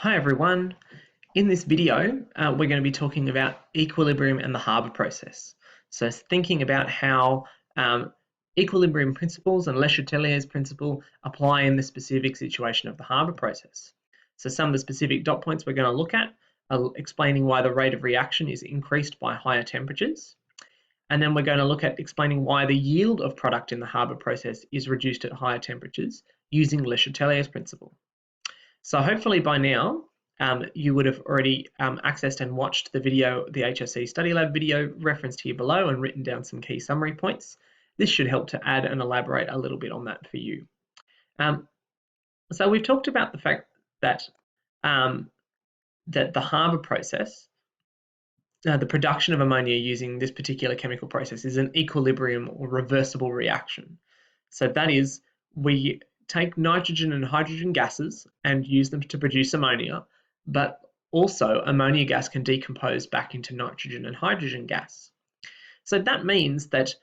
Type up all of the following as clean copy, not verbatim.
Hi everyone. In this video, we're going to be talking about equilibrium and the Haber process. So thinking about how equilibrium principles and Le Chatelier's principle apply in the specific situation of the Haber process. So some of the specific dot points we're going to look at are explaining why the rate of reaction is increased by higher temperatures. And then we're going to look at explaining why the yield of product in the Haber process is reduced at higher temperatures using Le Chatelier's principle. So hopefully by now, you would have already accessed and watched the video, the HSE Study Lab video referenced here below, and written down some key summary points. This should help to add and elaborate a little bit on that for you. So we've talked about the fact that that the Haber process, the production of ammonia using this particular chemical process, is an equilibrium or reversible reaction. So that is, we take nitrogen and hydrogen gases and use them to produce ammonia, but also ammonia gas can decompose back into nitrogen and hydrogen gas. So that means that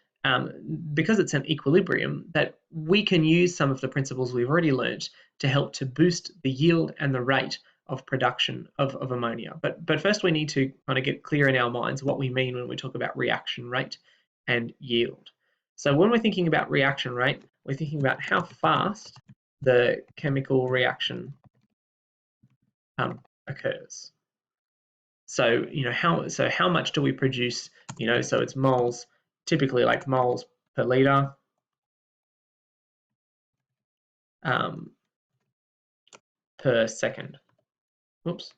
because it's an equilibrium, that we can use some of the principles we've already learned to help to boost the yield and the rate of production of ammonia. But first we need to kind of get clear in our minds what we mean when we talk about reaction rate and yield. So when we're thinking about reaction rate, we're thinking about how fast the chemical reaction occurs. So how much do we produce? So it's moles, typically like moles per liter per second. Oops.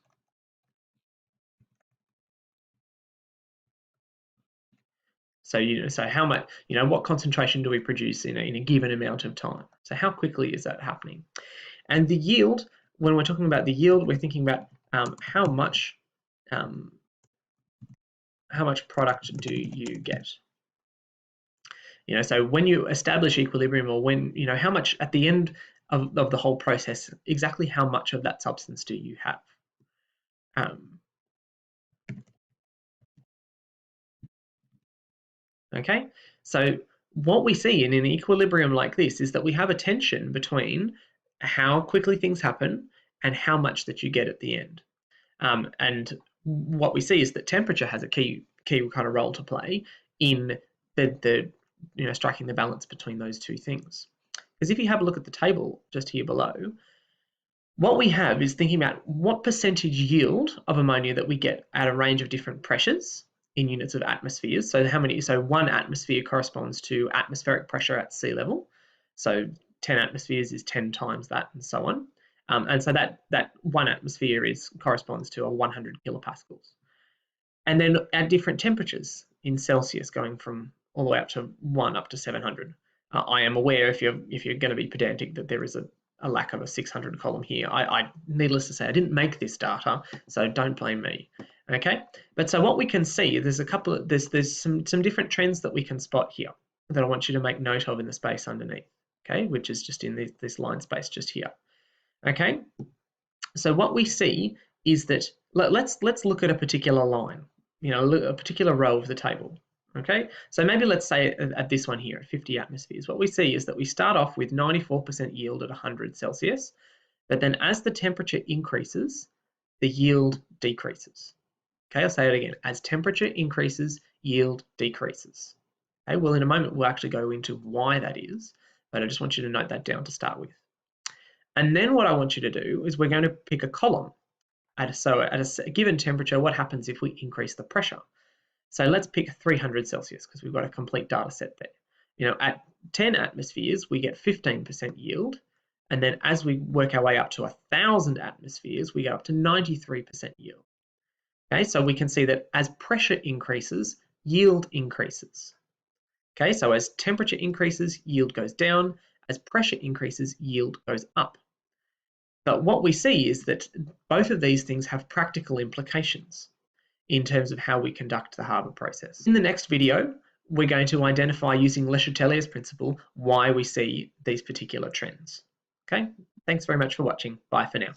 So how much, what concentration do we produce in a given amount of time? So how quickly is that happening? And the yield, when we're talking about the yield, we're thinking about how much product do you get? So when you establish equilibrium, or when, how much at the end of the whole process, exactly how much of that substance do you have? Okay, so what we see in an equilibrium like this is that we have a tension between how quickly things happen and how much that you get at the end. And what we see is that temperature has a key kind of role to play in the striking the balance between those two things. Because if you have a look at the table just here below, what we have is thinking about what percentage yield of ammonia that we get at a range of different pressures in units of atmospheres. So so 1 atmosphere corresponds to atmospheric pressure at sea level. So 10 atmospheres is 10 times that, and so on. And so that 1 atmosphere corresponds to 100 kilopascals. And then at different temperatures in Celsius, going from all the way up to 1 up to 700. I am aware, if you're going to be pedantic, that there is a lack of a 600 column here. I needless to say, I didn't make this data, so don't blame me. Okay, but so what we can see, there's some different trends that we can spot here that I want you to make note of in the space underneath. Okay, which is just in this line space just here. Okay, so what we see is that let's look at a particular line, a particular row of the table. Okay, so maybe let's say at this one here, at 50 atmospheres, what we see is that we start off with 94% yield at 100 Celsius, but then as the temperature increases, the yield decreases. Okay, I'll say it again. As temperature increases, yield decreases. Okay, well, in a moment, we'll actually go into why that is, but I just want you to note that down to start with. And then what I want you to do is we're going to pick a column. At a given temperature, what happens if we increase the pressure? So let's pick 300 Celsius because we've got a complete data set there. At 10 atmospheres, we get 15% yield. And then as we work our way up to 1,000 atmospheres, we go up to 93% yield. Okay, so we can see that as pressure increases, yield increases. Okay, so as temperature increases, yield goes down. As pressure increases, yield goes up. But what we see is that both of these things have practical implications in terms of how we conduct the Haber process. In the next video, we're going to identify, using Le Chatelier's principle, why we see these particular trends. Okay, thanks very much for watching. Bye for now.